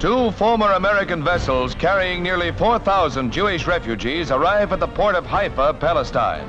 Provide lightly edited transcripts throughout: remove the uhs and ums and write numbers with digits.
Two former American vessels carrying nearly 4,000 Jewish refugees arrive at the port of Haifa, Palestine.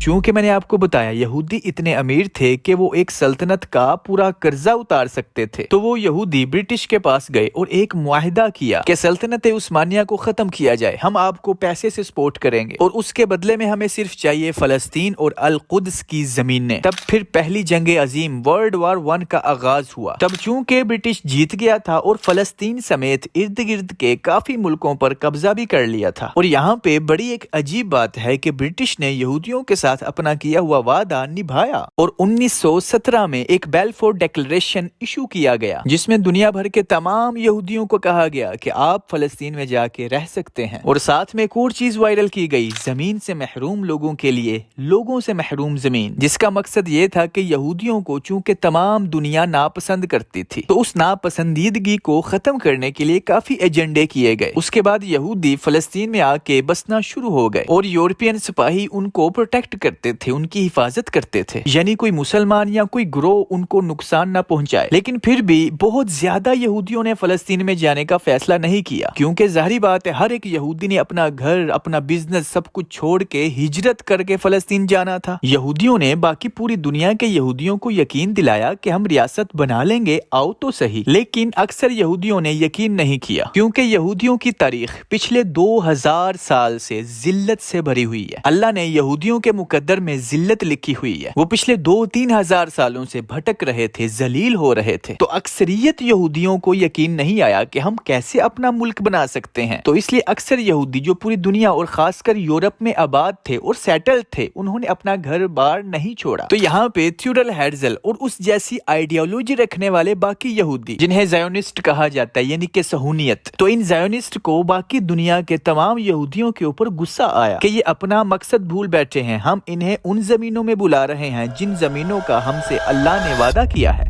چونکہ میں نے آپ کو بتایا یہودی اتنے امیر تھے کہ وہ ایک سلطنت کا پورا قرضہ اتار سکتے تھے، تو وہ یہودی برٹش کے پاس گئے اور ایک معاہدہ کیا کہ سلطنت عثمانیہ کو ختم کیا جائے، ہم آپ کو پیسے سے سپورٹ کریں گے اور اس کے بدلے میں ہمیں صرف چاہیے فلسطین اور القدس کی زمینیں۔ تب پھر پہلی جنگ عظیم ورلڈ وار 1 کا آغاز ہوا۔ تب چونکہ برٹش جیت گیا تھا اور فلسطین سمیت ارد گرد کے کافی ملکوں پر قبضہ بھی کر لیا تھا، اور یہاں پہ بڑی ایک عجیب بات ہے کہ برٹش نے یہودیوں کے ساتھ اپنا کیا ہوا وعدہ نبھایا اور 1917 میں ایک بیلفور ڈیکلریشن ایشو کیا گیا، جس میں دنیا بھر کے تمام یہودیوں کو کہا گیا کہ آپ فلسطین میں جا کے رہ سکتے ہیں، اور ساتھ میں ایک اور چیز وائرل کی گئی، زمین سے محروم لوگوں کے لیے لوگوں سے محروم زمین، جس کا مقصد یہ تھا کہ یہودیوں کو چونکہ تمام دنیا ناپسند کرتی تھی تو اس ناپسندیدگی کو ختم کرنے کے لیے کافی ایجنڈے کیے گئے۔ اس کے بعد یہودی فلسطین میں آ کے بسنا شروع ہو گئے اور یورپین سپاہی ان کو پروٹیکٹ کرتے تھے، ان کی حفاظت کرتے تھے، یعنی کوئی مسلمان یا کوئی گروہ ان کو نقصان نہ پہنچائے۔ لیکن پھر بھی بہت زیادہ یہودیوں نے فلسطین میں جانے کا فیصلہ نہیں کیا، کیونکہ ظاہری بات ہے ہر ایک یہودی نے اپنا گھر، اپنا بزنس سب کچھ چھوڑ کے ہجرت کر کے فلسطین جانا تھا۔ یہودیوں نے باقی پوری دنیا کے یہودیوں کو یقین دلایا کہ ہم ریاست بنا لیں گے، آؤ تو صحیح، لیکن اکثر یہودیوں نے یقین نہیں کیا، کیونکہ یہودیوں کی تاریخ پچھلے 2000 سال سے ذلت سے بھری ہوئی ہے۔ اللہ نے یہودیوں کے مقدر میں ذلت لکھی ہوئی ہے، وہ پچھلے 2-3 ہزار سالوں سے بھٹک رہے تھے، ذلیل ہو رہے تھے، تو اکثریت یہودیوں کو یقین نہیں آیا کہ ہم کیسے اپنا ملک بنا سکتے ہیں، تو اس لیے اکثر یہودی جو پوری دنیا اور خاص کر یورپ میں آباد تھے اور سیٹل تھے، انہوں نے اپنا گھر بار نہیں چھوڑا۔ تو یہاں پہ تھیوڈر ہیرزل اور اس جیسی آئیڈیالوجی رکھنے والے باقی یہودی جنہیں زائونسٹ کہا جاتا ہے، یعنی کہ صہیونیت، تو ان زائونسٹ کو باقی دنیا کے تمام یہودیوں کے اوپر غصہ آیا کہ یہ اپنا مقصد بھول بیٹھے ہیں، ہم انہیں ان زمینوں میں بلا رہے ہیں جن زمینوں کا ہم سے اللہ نے وعدہ کیا ہے۔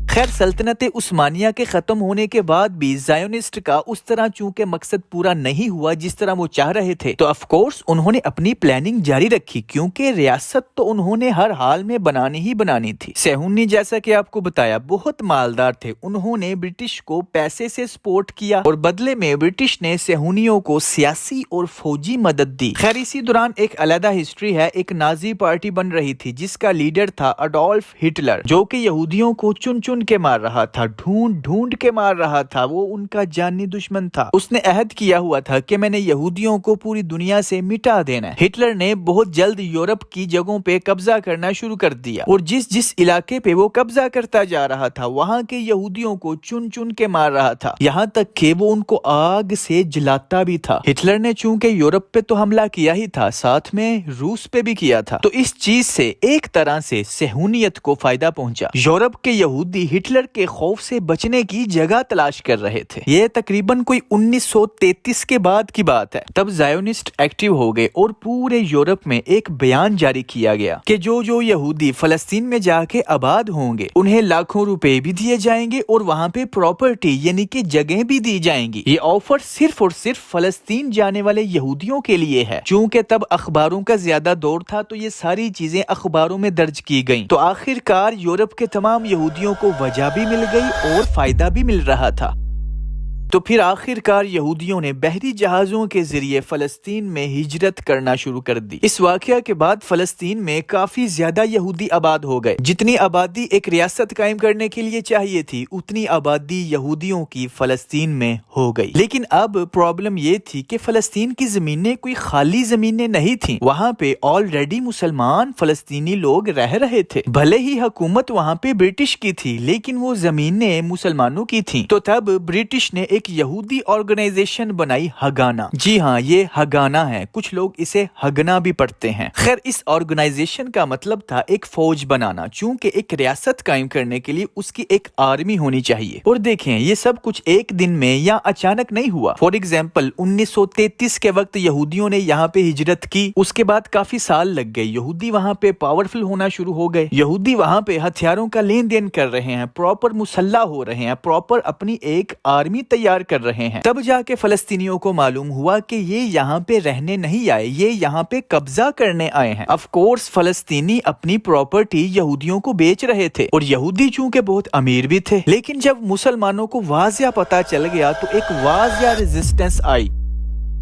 خیر سلطنت عثمانیہ کے ختم ہونے کے بعد بھی زائونسٹ کا اس طرح چونکہ مقصد پورا نہیں ہوا جس طرح وہ چاہ رہے تھے، تو آف کورس انہوں نے اپنی پلاننگ جاری رکھی، کیونکہ ریاست تو انہوں نے ہر حال میں بنانی ہی بنانی تھی۔ صہیونی جیسا کہ آپ کو بتایا بہت مالدار تھے، انہوں نے برٹش کو پیسے سے سپورٹ کیا اور بدلے میں برٹش نے صہیونیوں کو سیاسی اور فوجی مدد دی۔ خیر اسی دوران ایک علیحدہ ہسٹری ہے، ایک نازی پارٹی بن رہی تھی جس کا لیڈر تھا اڈولف ہٹلر، جو کہ یہودیوں کو چن چن کے مار رہا تھا، ڈھونڈ ڈھونڈ کے مار رہا تھا، وہ ان کا جانی دشمن تھا۔ اس نے عہد کیا ہوا تھا کہ میں نے یہودیوں کو پوری دنیا سے مٹا دینا ہے۔ ہٹلر نے بہت جلد یورپ کی جگہوں پہ قبضہ کرنا شروع کر دیا اور جس علاقے پہ وہ قبضہ کرتا جا رہا تھا وہاں کے یہودیوں کو چن چن کے مار رہا تھا، یہاں تک کہ وہ ان کو آگ سے جلاتا بھی تھا۔ ہٹلر نے چونکہ یورپ پہ تو حملہ کیا ہی تھا، ساتھ میں روس پہ بھی کیا تھا، تو اس چیز سے ایک طرح سے صہیونیت کو فائدہ پہنچا۔ یورپ کے یہودی ہٹلر کے خوف سے بچنے کی جگہ تلاش کر رہے تھے۔ یہ تقریباً کوئی 1933 کے بعد کی بات ہے۔ تب زائونسٹ ایکٹیو ہو گئے اور پورے یورپ میں ایک بیان جاری کیا گیا کہ جو یہودی فلسطین میں جا کے آباد ہوں گے انہیں لاکھوں روپے بھی دیے جائیں گے اور وہاں پہ پراپرٹی یعنی کہ جگہیں بھی دی جائیں گی۔ یہ آفر صرف اور صرف فلسطین جانے والے یہودیوں کے لیے ہے۔ چونکہ تب اخباروں کا زیادہ دور تھا تو یہ ساری چیزیں اخباروں میں درج کی گئیں، تو آخر کار یورپ کے تمام یہودیوں کو وجہ بھی مل گئی اور فائدہ بھی مل رہا تھا۔ تو پھر آخر کار یہودیوں نے بحری جہازوں کے ذریعے فلسطین میں ہجرت کرنا شروع کر دی۔ اس واقعہ کے بعد فلسطین میں کافی زیادہ یہودی آباد ہو گئے۔ جتنی آبادی ایک ریاست قائم کرنے کے لیے چاہیے تھی اتنی آبادی یہودیوں کی فلسطین میں ہو گئی۔ لیکن اب پرابلم یہ تھی کہ فلسطین کی زمینیں کوئی خالی زمینیں نہیں تھیں، وہاں پہ آلریڈی مسلمان فلسطینی لوگ رہ رہے تھے۔ بھلے ہی حکومت وہاں پہ برٹش کی تھی لیکن وہ زمینیں مسلمانوں کی تھیں، تو تب برٹش نے ایک یہودی آرگنائزیشن بنائی، ہگانا۔ جی ہاں، یہ ہگانا ہے، کچھ لوگ اسے ہگنا بھی پڑھتے ہیں۔ خیر اس آرگنائزیشن کا مطلب تھا ایک فوج بنانا، چونکہ ایک ریاست قائم کرنے کے لیے اس کی ایک آرمی ہونی چاہیے۔ اور دیکھیں یہ سب کچھ ایک دن میں یا اچانک نہیں ہوا۔ فار ایگزامپل 1933 کے وقت یہودیوں نے یہاں پہ ہجرت کی، اس کے بعد کافی سال لگ گئے، یہودی وہاں پہ پاورفل ہونا شروع ہو گئے، یہودی وہاں پہ ہتھیاروں کا لین دین کر رہے ہیں، پراپر مسلح ہو رہے ہیں، پراپر اپنی ایک آرمی تیار کر رہے ہیں۔ تب جا کے فلسطینیوں کو معلوم ہوا کہ یہ یہاں پہ رہنے نہیں آئے، یہ یہاں پہ قبضہ کرنے آئے ہیں۔ آف کورس فلسطینی اپنی پراپرٹی یہودیوں کو بیچ رہے تھے اور یہودی چونکہ بہت امیر بھی تھے، لیکن جب مسلمانوں کو واضح پتہ چل گیا تو ایک واضح ریزسٹنس آئی۔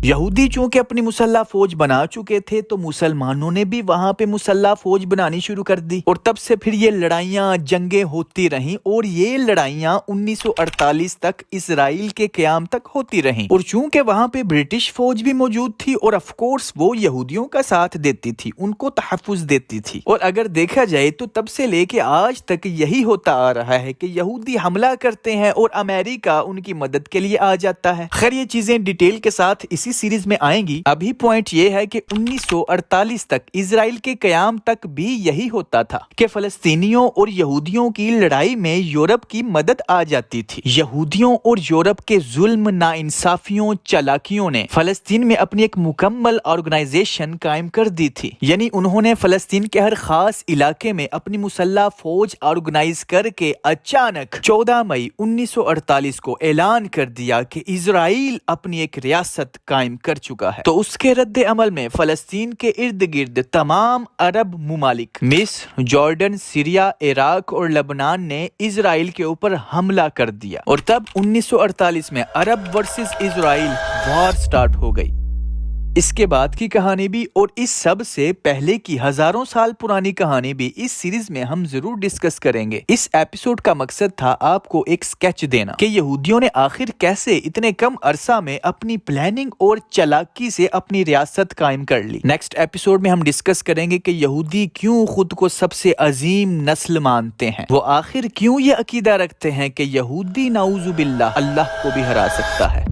یہودی چونکہ اپنی مسلح فوج بنا چکے تھے تو مسلمانوں نے بھی وہاں پہ مسلح فوج بنانی شروع کر دی، اور تب سے پھر یہ لڑائیاں جنگیں ہوتی رہیں، اور یہ لڑائیاں 1948 تک اسرائیل کے قیام تک ہوتی رہیں۔ اور چونکہ وہاں پہ برٹش فوج بھی موجود تھی اور آف کورس وہ یہودیوں کا ساتھ دیتی تھی، ان کو تحفظ دیتی تھی، اور اگر دیکھا جائے تو تب سے لے کے آج تک یہی ہوتا آ رہا ہے کہ یہودی حملہ کرتے ہیں اور امریکہ ان کی مدد کے لیے آ جاتا ہے۔ خیر یہ چیزیں ڈیٹیل کے ساتھ اسی سیریز میں آئیں گی، ابھی پوائنٹ یہ ہے کہ 1948 تک اسرائیل کے قیام تک بھی یہی ہوتا تھا کہ فلسطینیوں اور یہودیوں کی لڑائی میں یورپ کی مدد آ جاتی تھی۔ یہودیوں اور یورپ کے ظلم، ناانصافیوں، چالاکیوں نے فلسطین میں اپنی ایک مکمل آرگنائزیشن قائم کر دی تھی، یعنی انہوں نے فلسطین کے ہر خاص علاقے میں اپنی مسلح فوج آرگنائز کر کے اچانک 14 مئی 1948 کو اعلان کر دیا کہ اسرائیل اپنی ایک ریاست قائم کر چکا ہے۔ تو اس کے رد عمل میں فلسطین کے ارد گرد تمام عرب ممالک مصر، جارڈن، سیریا، عراق اور لبنان نے اسرائیل کے اوپر حملہ کر دیا، اور تب 1948 میں عرب ورسز اسرائیل وار سٹارٹ ہو گئی۔ اس کے بعد کی کہانی بھی اور اس سب سے پہلے کی ہزاروں سال پرانی کہانی بھی اس سیریز میں ہم ضرور ڈسکس کریں گے۔ اس ایپیسوڈ کا مقصد تھا آپ کو ایک سکیچ دینا کہ یہودیوں نے آخر کیسے اتنے کم عرصہ میں اپنی پلاننگ اور چالاکی سے اپنی ریاست قائم کر لی۔ نیکسٹ ایپیسوڈ میں ہم ڈسکس کریں گے کہ یہودی کیوں خود کو سب سے عظیم نسل مانتے ہیں، وہ آخر کیوں یہ عقیدہ رکھتے ہیں کہ یہودی نعوذ باللہ اللہ کو بھی ہرا سکتا ہے۔